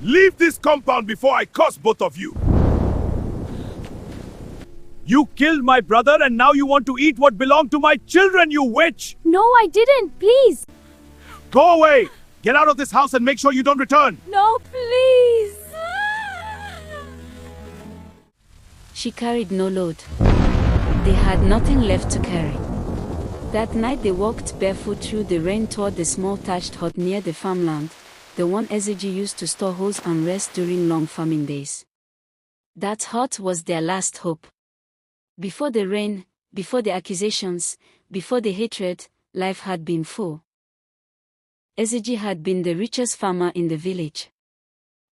Leave this compound before I curse both of you! You killed my brother and now you want to eat what belonged to my children, you witch! No, I didn't. Please. Go away! Get out of this house and make sure you don't return! No, please. She carried no load. They had nothing left to carry. That night they walked barefoot through the rain toward the small thatched hut near the farmland, the one Ezeji used to store hoes and rest during long farming days. That hut was their last hope. Before the rain, before the accusations, before the hatred, life had been full. Ezeji had been the richest farmer in the village.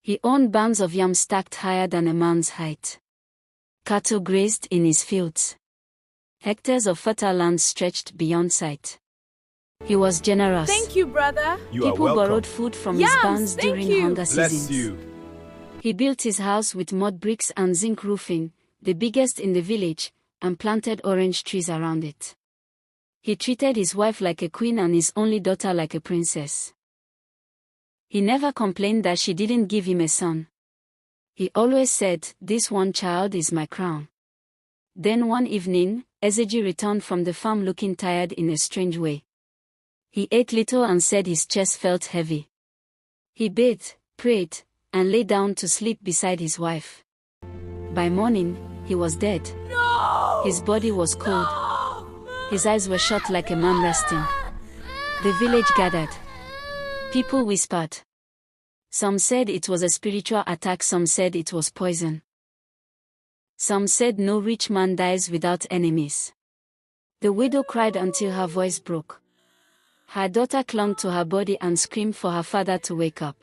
He owned barns of yams stacked higher than a man's height. Cattle grazed in his fields. Hectares of fertile land stretched beyond sight. He was generous. Thank you, brother. People borrowed food from his barns during hunger seasons. Bless you. He built his house with mud bricks and zinc roofing, the biggest in the village, and planted orange trees around it. He treated his wife like a queen and his only daughter like a princess. He never complained that she didn't give him a son. He always said, "This one child is my crown." Then one evening, Ezeji returned from the farm looking tired in a strange way. He ate little and said his chest felt heavy. He bathed, prayed, and lay down to sleep beside his wife. By morning, he was dead. No! His body was cold. His eyes were shut like a man resting. The village gathered. People whispered. Some said it was a spiritual attack, some said it was poison. Some said no rich man dies without enemies. The widow cried until her voice broke. Her daughter clung to her body and screamed for her father to wake up.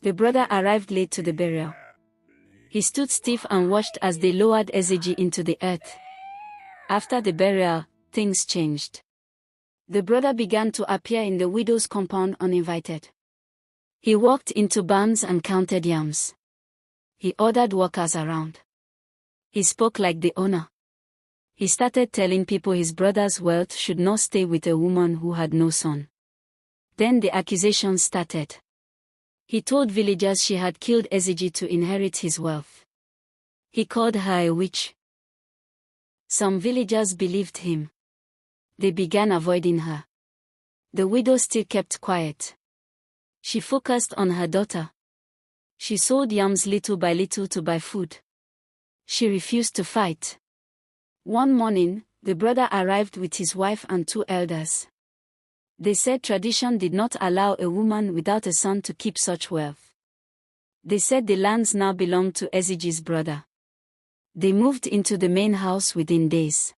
The brother arrived late to the burial. He stood stiff and watched as they lowered Ezeji into the earth. After the burial, things changed. The brother began to appear in the widow's compound uninvited. He walked into barns and counted yams. He ordered workers around. He spoke like the owner. He started telling people his brother's wealth should not stay with a woman who had no son. Then the accusations started. He told villagers she had killed Ezeji to inherit his wealth. He called her a witch. Some villagers believed him. They began avoiding her. The widow still kept quiet. She focused on her daughter. She sold yams little by little to buy food. She refused to fight. One morning, the brother arrived with his wife and 2 elders. They said tradition did not allow a woman without a son to keep such wealth. They said the lands now belonged to Ezeji's brother. They moved into the main house within days.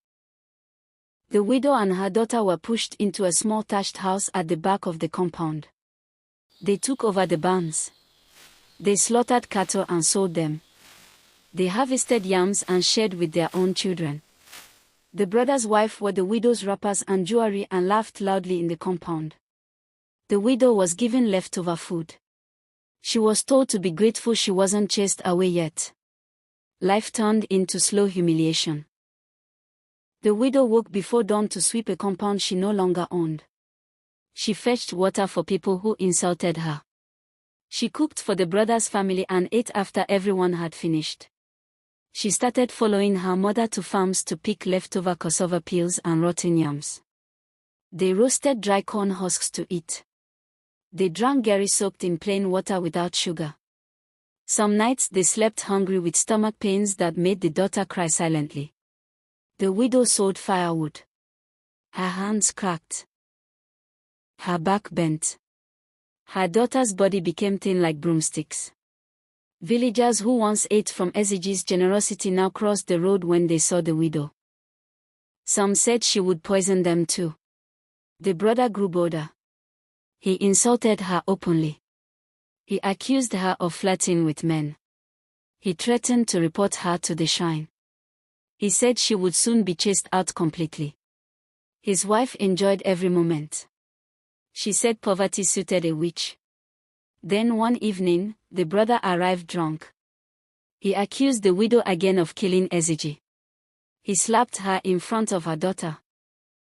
The widow and her daughter were pushed into a small thatched house at the back of the compound. They took over the barns. They slaughtered cattle and sold them. They harvested yams and shared with their own children. The brother's wife wore the widow's wrappers and jewelry and laughed loudly in the compound. The widow was given leftover food. She was told to be grateful she wasn't chased away yet. Life turned into slow humiliation. The widow woke before dawn to sweep a compound she no longer owned. She fetched water for people who insulted her. She cooked for the brother's family and ate after everyone had finished. She started following her mother to farms to pick leftover cassava peels and rotten yams. They roasted dry corn husks to eat. They drank gari soaked in plain water without sugar. Some nights they slept hungry with stomach pains that made the daughter cry silently. The widow sewed firewood. Her hands cracked. Her back bent. Her daughter's body became thin like broomsticks. Villagers who once ate from Ezeji's generosity now crossed the road when they saw the widow. Some said she would poison them too. The brother grew bolder. He insulted her openly. He accused her of flirting with men. He threatened to report her to the shrine. He said she would soon be chased out completely. His wife enjoyed every moment. She said poverty suited a witch. Then one evening, the brother arrived drunk. He accused the widow again of killing Ezeji. He slapped her in front of her daughter.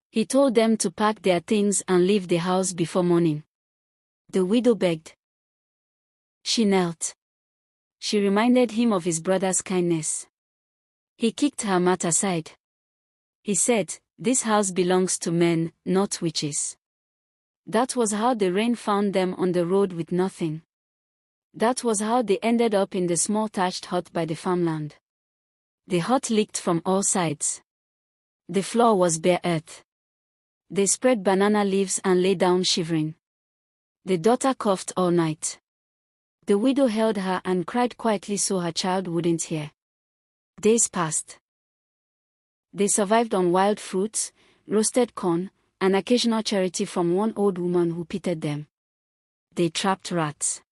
He told them to pack their things and leave the house before morning. The widow begged. She knelt. She reminded him of his brother's kindness. He kicked her mat aside. He said, "This house belongs to men, not witches." That was how the rain found them on the road with nothing. That was how they ended up in the small thatched hut by the farmland. The hut leaked from all sides. The floor was bare earth. They spread banana leaves and lay down shivering. The daughter coughed all night. The widow held her and cried quietly so her child wouldn't hear. Days passed. They survived on wild fruits, roasted corn, and occasional charity from one old woman who pitied them. They trapped rats.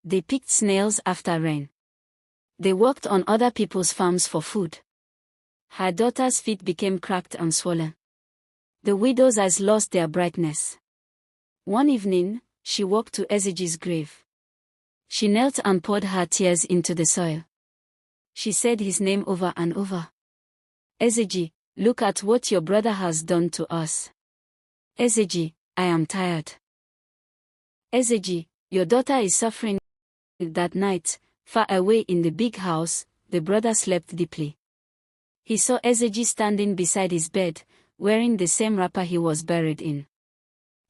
They picked snails after rain. They worked on other people's farms for food. Her daughter's feet became cracked and swollen. The widow's eyes lost their brightness. One evening, she walked to Ezeji's grave. She knelt and poured her tears into the soil. She said his name over and over. "Ezeji, look at what your brother has done to us. Ezeji, I am tired. Ezeji, your daughter is suffering." That night, far away in the big house, the brother slept deeply. He saw Ezeji standing beside his bed, wearing the same wrapper he was buried in.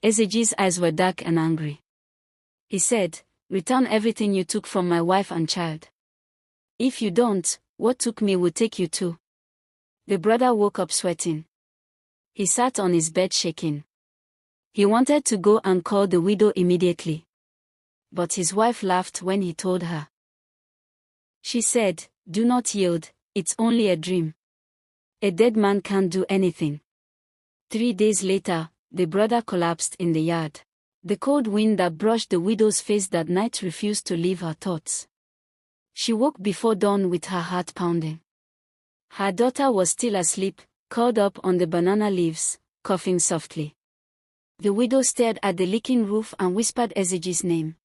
Ezeji's eyes were dark and angry. He said, "Return everything you took from my wife and child. If you don't, what took me will take you too." The brother woke up sweating. He sat on his bed shaking. He wanted to go and call the widow immediately. But his wife laughed when he told her. She said, "Do not yield, it's only a dream. A dead man can't do anything." 3 days later, the brother collapsed in the yard. The cold wind that brushed the widow's face that night refused to leave her thoughts. She woke before dawn with her heart pounding. Her daughter was still asleep, curled up on the banana leaves, coughing softly. The widow stared at the leaking roof and whispered Ezeji's name.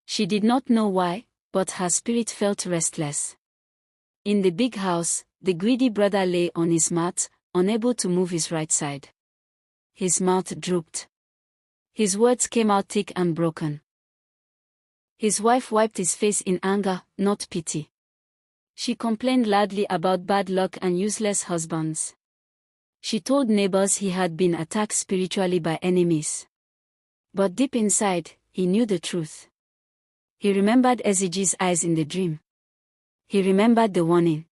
She did not know why, but her spirit felt restless. In the big house, the greedy brother lay on his mat, unable to move his right side. His mouth drooped. His words came out thick and broken. His wife wiped his face in anger, not pity. She complained loudly about bad luck and useless husbands. She told neighbors he had been attacked spiritually by enemies. But deep inside, he knew the truth. He remembered Ezeji's eyes in the dream. He remembered the warning.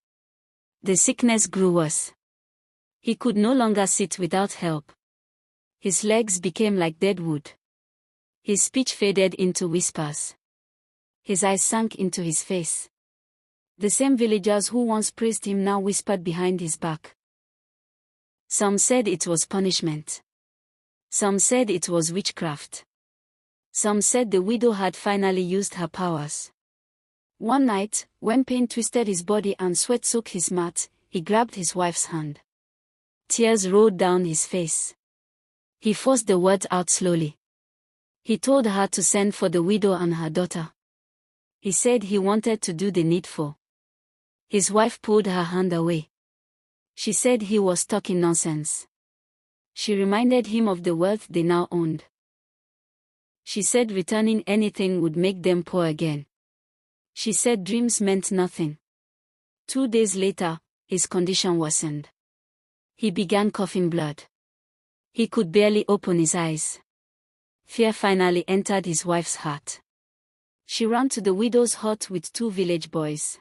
The sickness grew worse. He could no longer sit without help. His legs became like dead wood. His speech faded into whispers. His eyes sank into his face. The same villagers who once praised him now whispered behind his back. Some said it was punishment. Some said it was witchcraft. Some said the widow had finally used her powers. One night, when pain twisted his body and sweat soaked his mat, he grabbed his wife's hand. Tears rolled down his face. He forced the words out slowly. He told her to send for the widow and her daughter. He said he wanted to do the needful. His wife pulled her hand away. She said he was talking nonsense. She reminded him of the wealth they now owned. She said returning anything would make them poor again. She said dreams meant nothing. 2 days later, his condition worsened. He began coughing blood. He could barely open his eyes. Fear finally entered his wife's heart. She ran to the widow's hut with 2 village boys.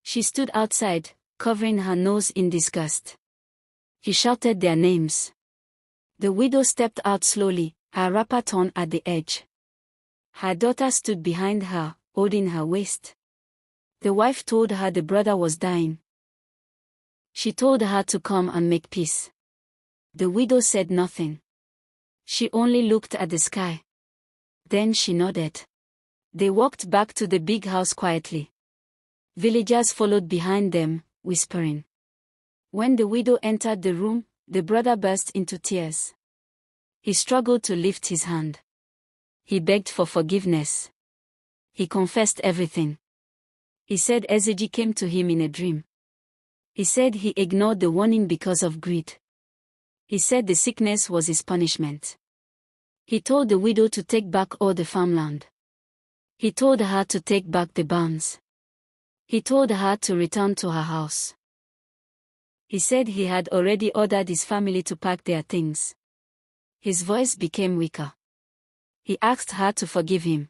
She stood outside, covering her nose in disgust. He shouted their names. The widow stepped out slowly, her wrapper torn at the edge. Her daughter stood behind her, holding her waist. The wife told her the brother was dying. She told her to come and make peace. The widow said nothing. She only looked at the sky. Then she nodded. They walked back to the big house quietly. Villagers followed behind them, whispering. When the widow entered the room, the brother burst into tears. He struggled to lift his hand. He begged for forgiveness. He confessed everything. He said Ezeji came to him in a dream. He said he ignored the warning because of greed. He said the sickness was his punishment. He told the widow to take back all the farmland. He told her to take back the barns. He told her to return to her house. He said he had already ordered his family to pack their things. His voice became weaker. He asked her to forgive him.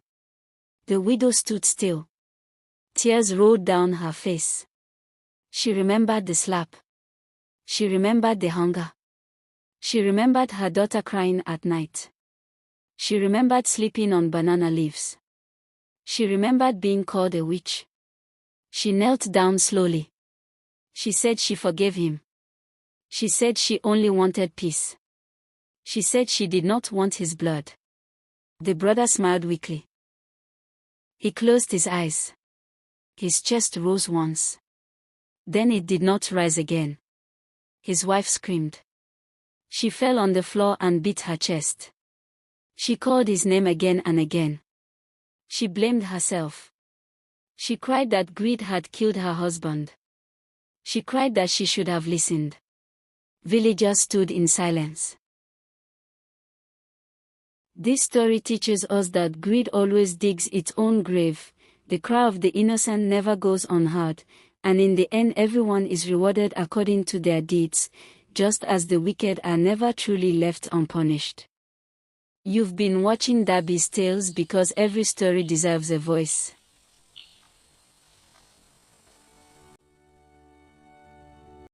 The widow stood still. Tears rolled down her face. She remembered the slap. She remembered the hunger. She remembered her daughter crying at night. She remembered sleeping on banana leaves. She remembered being called a witch. She knelt down slowly. She said she forgave him. She said she only wanted peace. She said she did not want his blood. The brother smiled weakly. He closed his eyes. His chest rose once. Then it did not rise again. His wife screamed. She fell on the floor and beat her chest. She called his name again and again. She blamed herself. She cried that greed had killed her husband. She cried that she should have listened. Villagers stood in silence. This story teaches us that greed always digs its own grave, the cry of the innocent never goes unheard, and in the end everyone is rewarded according to their deeds, just as the wicked are never truly left unpunished. You've been watching Darby's Tales because every story deserves a voice.